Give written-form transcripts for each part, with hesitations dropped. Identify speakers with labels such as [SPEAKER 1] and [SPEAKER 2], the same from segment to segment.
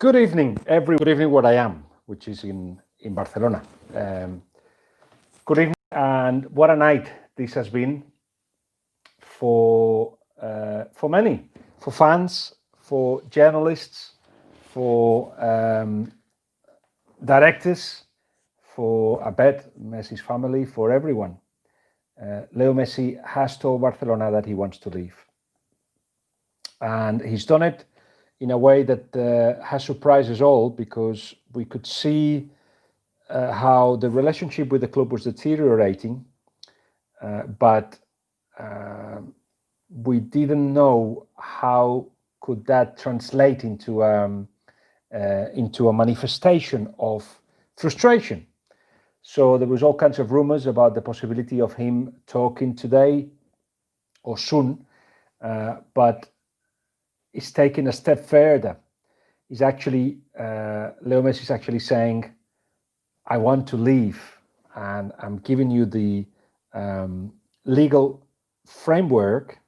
[SPEAKER 1] Good evening, Good evening, where I am, which is in Barcelona. Good evening, and what a night this has been for many, for fans, for journalists, for directors, for I bet Messi's family, for everyone. Leo Messi has told Barcelona that he wants to leave, and he's done it in a way that has surprised us all, because we could see how the relationship with the club was deteriorating, but we didn't know how could that translate into a manifestation of frustration. So there was all kinds of rumors about the possibility of him talking today or soon, but it's taking a step further. He's actually, Leo Messi is actually saying, I want to leave, and I'm giving you the legal framework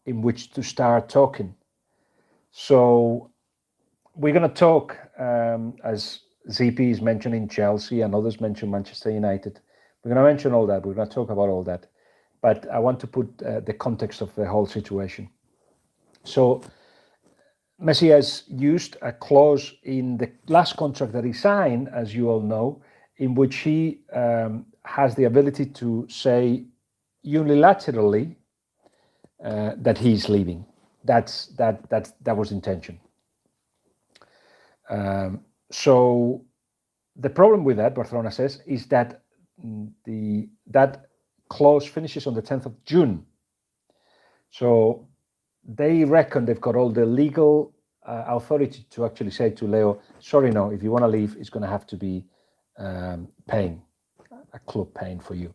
[SPEAKER 1] in which to start talking. So we're going to talk, as ZP is mentioning Chelsea and others mention Manchester United. We're going to mention all that. We're going to talk about all that. But I want to put the context of the whole situation. So Messi has used a clause in the last contract that he signed, as you all know, in which he has the ability to say unilaterally that he's leaving. That was the intention. So the problem with that, Barcelona says, is that that clause finishes on the 10th of June. So they reckon they've got all the legal authority to actually say to Leo, sorry, no, if you want to leave, it's going to have to be paying, a club paying for you.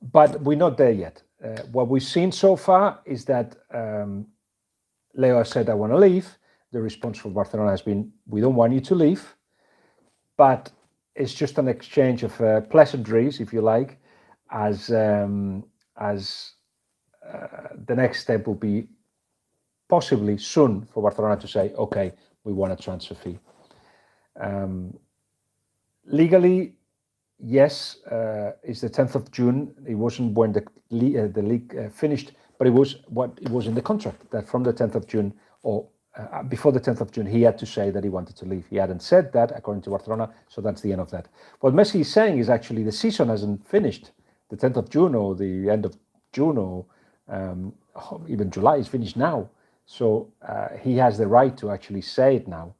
[SPEAKER 1] But we're not there yet. What we've seen so far is that Leo has said, I want to leave. The response from Barcelona has been, we don't want you to leave. But it's just an exchange of pleasantries, if you like, as the next step will be possibly soon for Barcelona to say, okay, we want a transfer fee. Legally, yes, it's the 10th of June. It wasn't when the league finished, but it was what it was in the contract, that from the 10th of June or before the 10th of June, he had to say that he wanted to leave. He hadn't said that, according to Barcelona, so that's the end of that. What Messi is saying is actually the season hasn't finished. The 10th of June or the end of June or even July is finished now. So he has the right to actually say it now.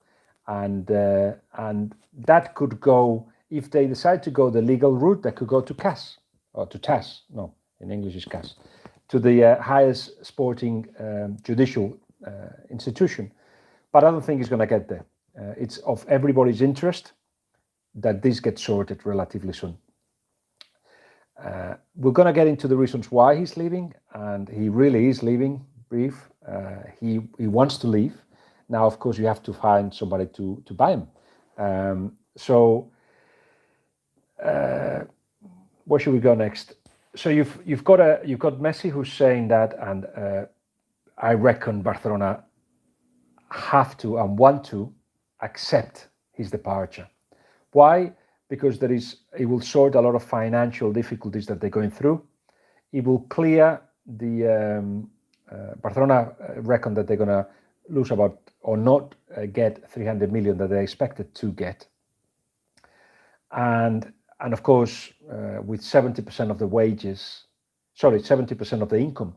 [SPEAKER 1] And that could go, if they decide to go the legal route, that could go to CAS, or to TAS, no, in English is CAS, to the highest sporting judicial institution. But I don't think it's going to get there. It's of everybody's interest that this gets sorted relatively soon. We're going to get into the reasons why he's leaving, and he really is leaving. Brief. He wants to leave. Now, of course, you have to find somebody to buy him. So where should we go next? So you've got Messi who's saying that, and I reckon Barcelona have to and want to accept his departure. Why? Because it will sort a lot of financial difficulties that they're going through. It will clear the Barcelona reckon that they're going to lose about or not get 300 million that they expected to get. And of course, with 70% of the wages, 70% of the income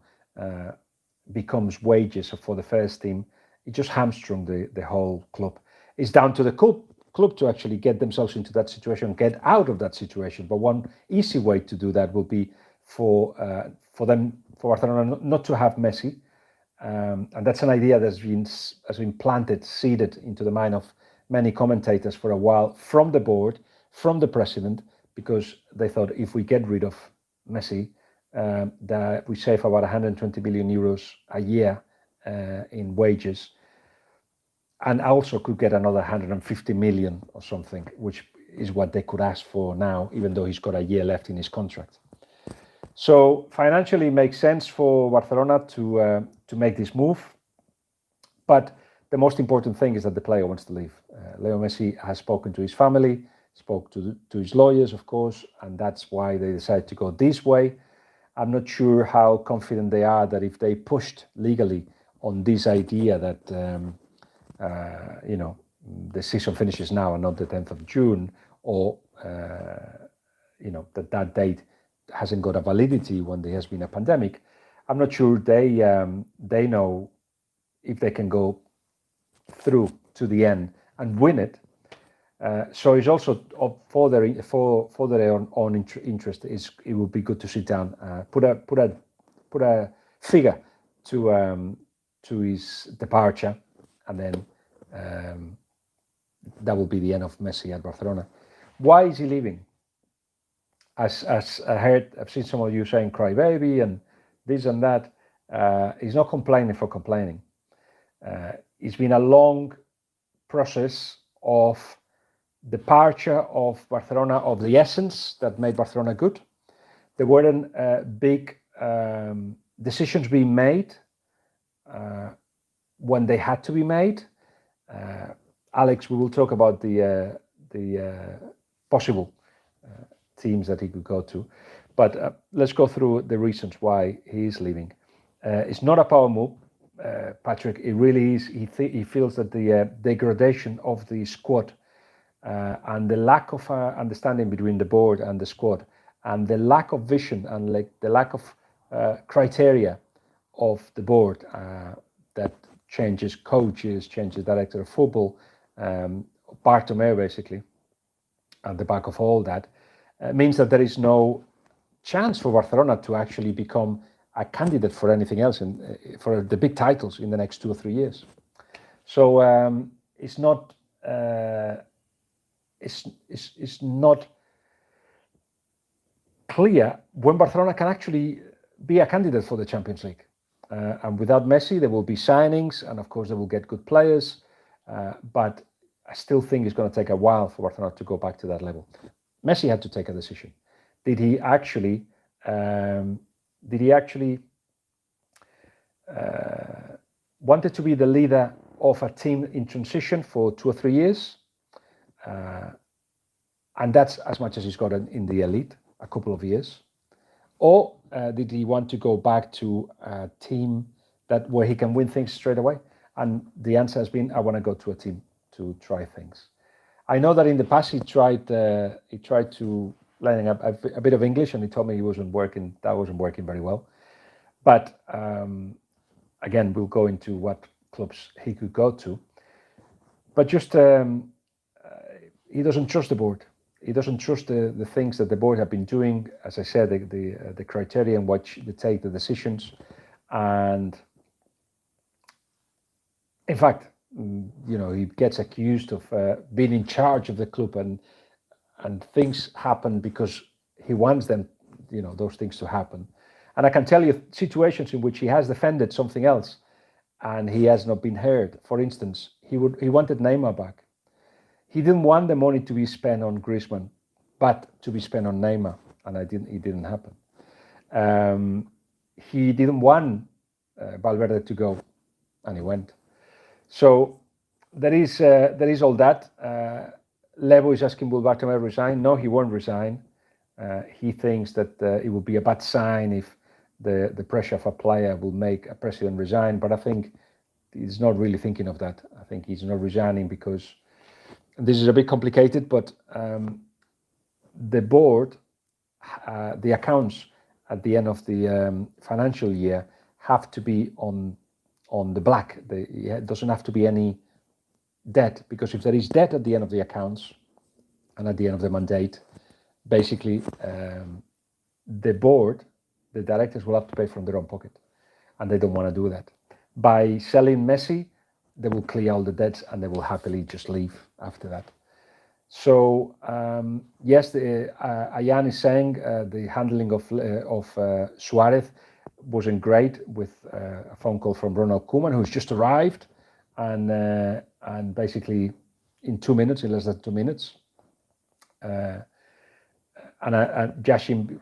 [SPEAKER 1] becomes wages for the first team, it just hamstrung the whole club. It's down to the club to actually get themselves into that situation, get out of that situation. But one easy way to do that will be for Barcelona not to have Messi, and that's an idea that's been planted, seeded into the mind of many commentators for a while, from the board, from the president, because they thought if we get rid of Messi, that we save about 120 million euros a year in wages, and also could get another 150 million or something, which is what they could ask for now, even though he's got a year left in his contract. So financially, it makes sense for Barcelona to make this move, but the most important thing is that the player wants to leave. Leo Messi has spoken to his family, spoke to his lawyers, of course, and that's why they decided to go this way. I'm not sure how confident they are that if they pushed legally on this idea that the season finishes now and not the 10th of June, or that date hasn't got a validity when there has been a pandemic. I'm not sure they know if they can go through to the end and win it. So it's also for their own interest. It would be good to sit down, put a figure to his departure, and then that will be the end of Messi at Barcelona. Why is he leaving? As I heard, I've seen some of you saying "crybaby" and this and that. He's not complaining for complaining. It's been a long process of departure of Barcelona, of the essence that made Barcelona good. There weren't big decisions being made when they had to be made. Alex, we will talk about the possible teams that he could go to, but let's go through the reasons why he is leaving. It's not a power move, Patrick. It really is. He feels that the degradation of the squad and the lack of understanding between the board and the squad, and the lack of vision and the lack of criteria of the board that changes coaches, changes director of football, Bartomeu basically, at the back of all that, means that there is no chance for Barcelona to actually become a candidate for anything else for the big titles in the next 2 or 3 years. So it's not clear when Barcelona can actually be a candidate for the Champions League. And without Messi, there will be signings, and of course they will get good players. But I still think it's going to take a while for Barcelona to go back to that level. Messi had to take a decision. Did he actually wanted to be the leader of a team in transition for 2 or 3 years? And that's as much as he's got in the elite, a couple of years. Or did he want to go back to a team where he can win things straight away? And the answer has been, I want to go to a team to try things. I know that in the past he tried to learn a bit of English, and he told me that wasn't working very well. But again, we'll go into what clubs he could go to. But just he doesn't trust the board. He doesn't trust the things that the board have been doing. As I said, the criteria in which they take the decisions. And in fact, he gets accused of being in charge of the club, and things happen because he wants them, those things to happen. And I can tell you situations in which he has defended something else and he has not been heard. For instance, he wanted Neymar back. He didn't want the money to be spent on Griezmann, but to be spent on Neymar, and it didn't happen. He didn't want Valverde to go, and he went. So there is all that. Lebo is asking, will Bartomeu resign? No, he won't resign. He thinks that it will be a bad sign if the pressure of a player will make a president resign, but I think he's not really thinking of that. I think he's not resigning because this is a bit complicated, but the board, the accounts at the end of the financial year have to be on the black. It doesn't have to be any debt, because if there is debt at the end of the accounts and at the end of the mandate, basically the board, the directors will have to pay from their own pocket, and they don't want to do that. By selling Messi, they will clear all the debts and they will happily just leave after that. So yes, Ayan is saying the handling of Suarez wasn't great, with a phone call from Ronald Koeman, who's just arrived, and basically in less than 2 minutes. And Jashim,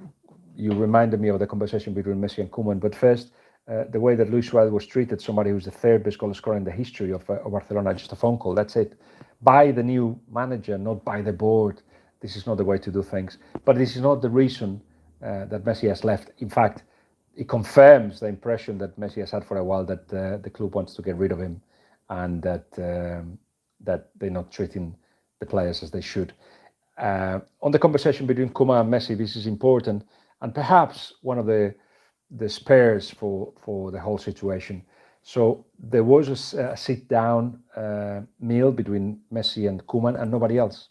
[SPEAKER 1] you reminded me of the conversation between Messi and Koeman. But first, the way that Luis Suarez was treated, somebody who's the third best goal scorer in the history of Barcelona, just a phone call, that's it. By the new manager, not by the board. This is not the way to do things. But this is not the reason that Messi has left. In fact, it confirms the impression that Messi has had for a while that the club wants to get rid of him, and that they're not treating the players as they should. On the conversation between Koeman and Messi, this is important, and perhaps one of the spares for the whole situation. So there was a sit-down meal between Messi and Koeman and nobody else.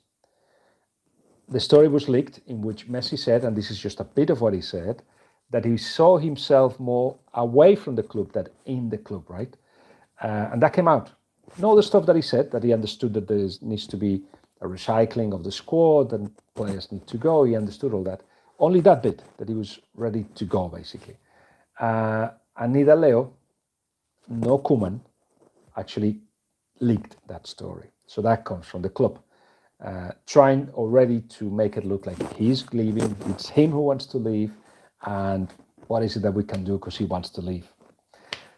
[SPEAKER 1] The story was leaked in which Messi said, and this is just a bit of what he said, that he saw himself more away from the club than in the club, right? And that came out. And all the stuff that he said, that he understood that there needs to be a recycling of the squad and players need to go, he understood all that. Only that bit, that he was ready to go, basically. And neither Leo nor Koeman actually leaked that story. So that comes from the club. Trying already to make it look like he's leaving, it's him who wants to leave, and what is it that we can do because he wants to leave.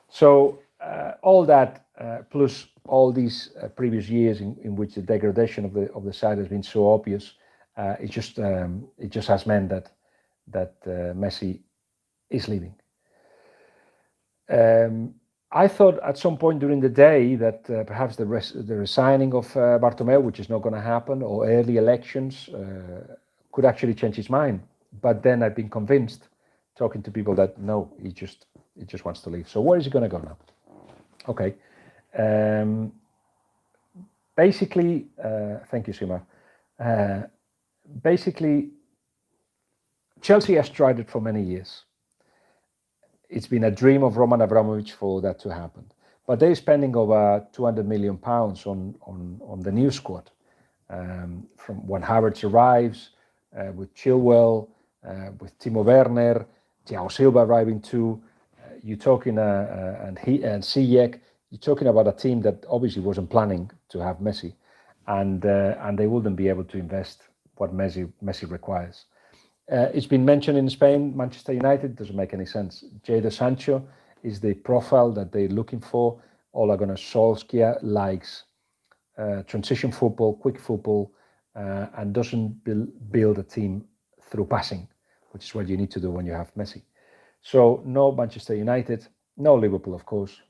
[SPEAKER 1] So all that, plus all these previous years in which the degradation of the side has been so obvious, it just has meant that Messi is leaving. I thought at some point during the day that perhaps the resigning of Bartomeu, which is not going to happen, or early elections could actually change his mind. But then I've been convinced, talking to people, that no, he just wants to leave. So where is he going to go now? Okay. Basically, thank you, Sima. Basically, Chelsea has tried it for many years. It's been a dream of Roman Abramovich for that to happen. But they're spending over £200 million on the new squad. From when Havertz arrives, with Chilwell, with Timo Werner, Thiago Silva arriving too, you're talking, and Ziyech, you're talking about a team that obviously wasn't planning to have Messi, and they wouldn't be able to invest what Messi requires. It's been mentioned in Spain, Manchester United, doesn't make any sense. Jadon Sancho is the profile that they're looking for. Ole Gunnar Solskjaer likes transition football, quick football, and doesn't build a team through passing, which is what you need to do when you have Messi. So no Manchester United, no Liverpool, of course.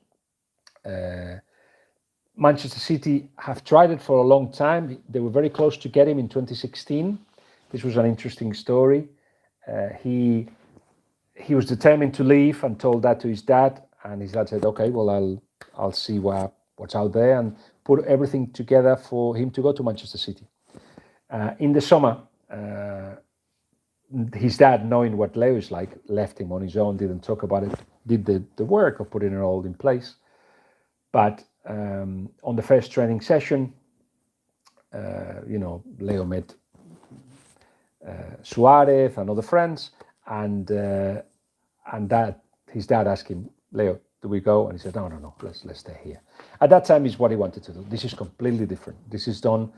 [SPEAKER 1] Manchester City have tried it for a long time. They were very close to get him in 2016. This was an interesting story. He was determined to leave and told that to his dad, and his dad said, "Okay, well, I'll see what's out there," and put everything together for him to go to Manchester City. In the summer, his dad, knowing what Leo is like, left him on his own, didn't talk about it, did the work of putting it all in place. But on the first training session, Leo met Suarez and other friends, and that his dad asked him, "Leo, do we go?" And he said, "No, let's stay here." At that time, is what he wanted to do. This is completely different. This is done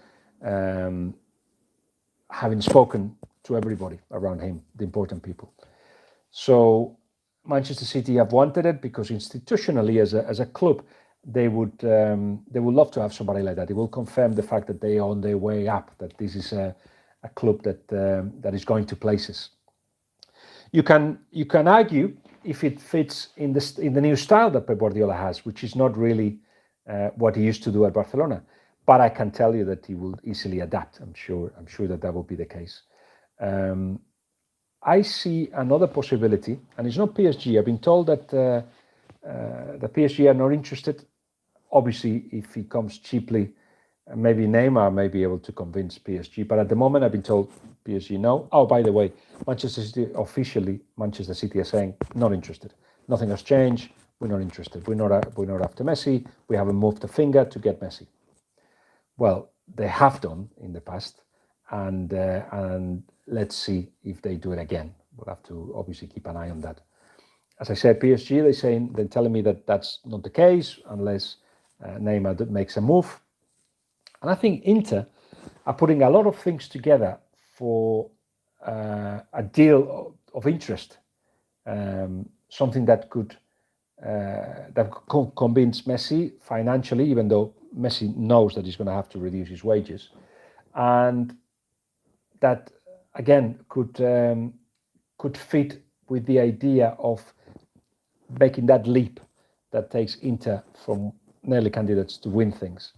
[SPEAKER 1] having spoken to everybody around him, the important people. So Manchester City have wanted it because institutionally, as a club, they would love to have somebody like that. It will confirm the fact that they are on their way up, that this is a club that is going to places. You can argue if it fits in the new style that Pep Guardiola has, which is not really what he used to do at Barcelona. But I can tell you that he will easily adapt. I'm sure that will be the case. I see another possibility, and it's not PSG. I've been told that the PSG are not interested. Obviously, if he comes cheaply, maybe Neymar may be able to convince PSG. But at the moment, I've been told PSG no. Oh, by the way, Manchester City are saying not interested. Nothing has changed. We're not interested. We're not after Messi. We haven't moved a finger to get Messi. Well, they have done in the past, and let's see if they do it again. We'll have to obviously keep an eye on that. As I said, PSG, they're telling me that that's not the case unless Neymar makes a move. And I think Inter are putting a lot of things together for a deal of interest, something that could that convince Messi financially, even though Messi knows that he's going to have to reduce his wages, and that again could fit with the idea of making that leap that takes Inter from nearly candidates to win things.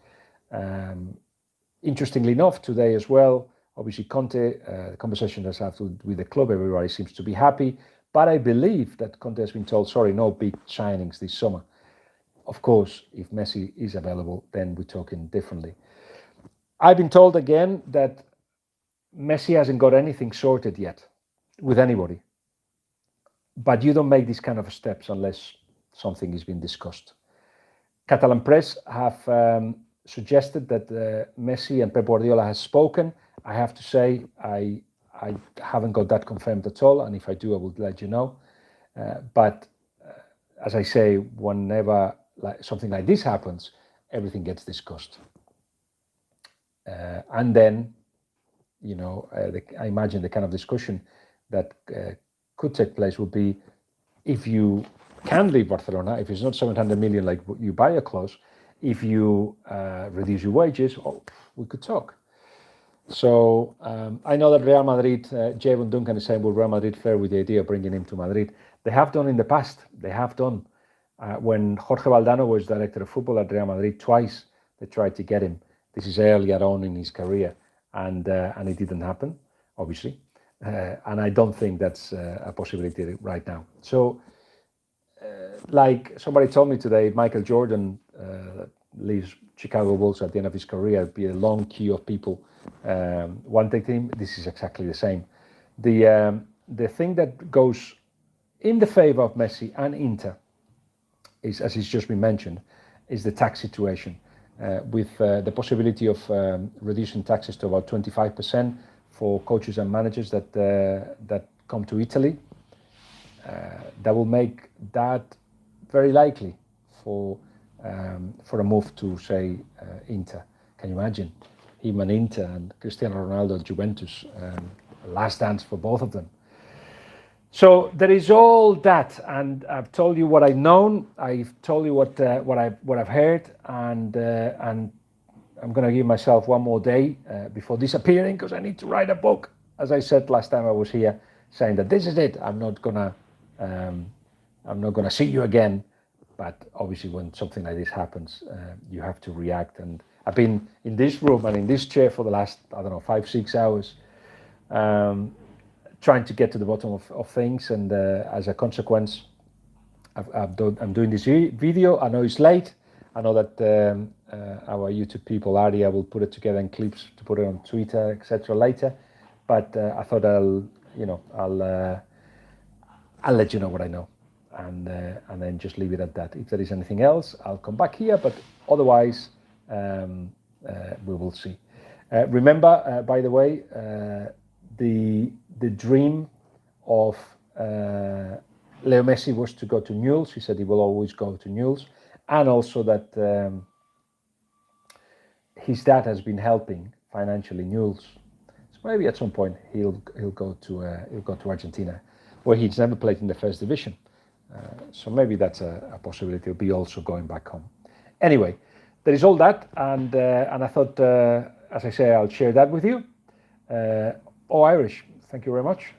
[SPEAKER 1] Interestingly enough, today as well, obviously Conte, the conversation that's had with the club, everybody seems to be happy. But I believe that Conte has been told, sorry, no big signings this summer. Of course, if Messi is available, then we're talking differently. I've been told again that Messi hasn't got anything sorted yet with anybody. But you don't make these kind of steps unless something is being discussed. Catalan press have suggested that Messi and Pep Guardiola has spoken. I have to say I haven't got that confirmed at all, and if I do, I will let you know. But as I say, whenever something like this happens, everything gets discussed. And then, I imagine the kind of discussion that could take place would be, if you can leave Barcelona, if it's not 700 million like you buy a clause, if you reduce your wages, we could talk. So I know that Real Madrid, Javon Duncan is saying, will Real Madrid fare with the idea of bringing him to Madrid? They have done in the past. They have done. When Jorge Valdano was director of football at Real Madrid, twice they tried to get him. This is earlier on in his career, and it didn't happen, obviously. And I don't think that's a possibility right now. So, like somebody told me today, Michael Jordan leaves Chicago Bulls at the end of his career. It'd be a long queue of people wanting him. This is exactly the same. The thing that goes in the favor of Messi and Inter is, as it's just been mentioned, is the tax situation. With the possibility of reducing taxes to about 25% for coaches and managers that come to Italy, that will make that very likely for a move to, say, Inter. Can you imagine him and Inter and Cristiano Ronaldo at Juventus? Last dance for both of them. So there is all that, and I've told you what I've known. I've told you what I've heard, and I'm going to give myself one more day before disappearing, because I need to write a book. As I said last time I was here, saying that this is it. I'm not gonna see you again. But obviously, when something like this happens, you have to react. And I've been in this room and in this chair for the last 5-6 hours. Trying to get to the bottom of things, and as a consequence, I'm doing this video. I know it's late. I know that our YouTube people, Aria, will put it together in clips to put it on Twitter, etc. later. But I thought I'll let you know what I know, and then just leave it at that. If there is anything else, I'll come back here. But otherwise, we will see. Remember, by the way, the dream of Leo Messi was to go to Newell's. He said he will always go to Newell's, and also that his dad has been helping financially Newell's. So maybe at some point he'll go to Argentina, where he's never played in the first division. So maybe that's a possibility. He'll be also going back home. Anyway, there is all that, and I thought, as I say, I'll share that with you. Irish, thank you very much.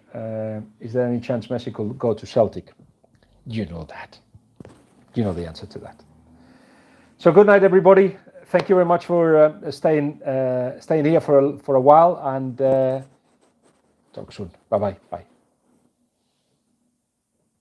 [SPEAKER 1] Is there any chance Messi could go to Celtic? You know that. You know the answer to that. So good night, everybody. Thank you very much for staying here for a while, and talk soon. Bye-bye. Bye.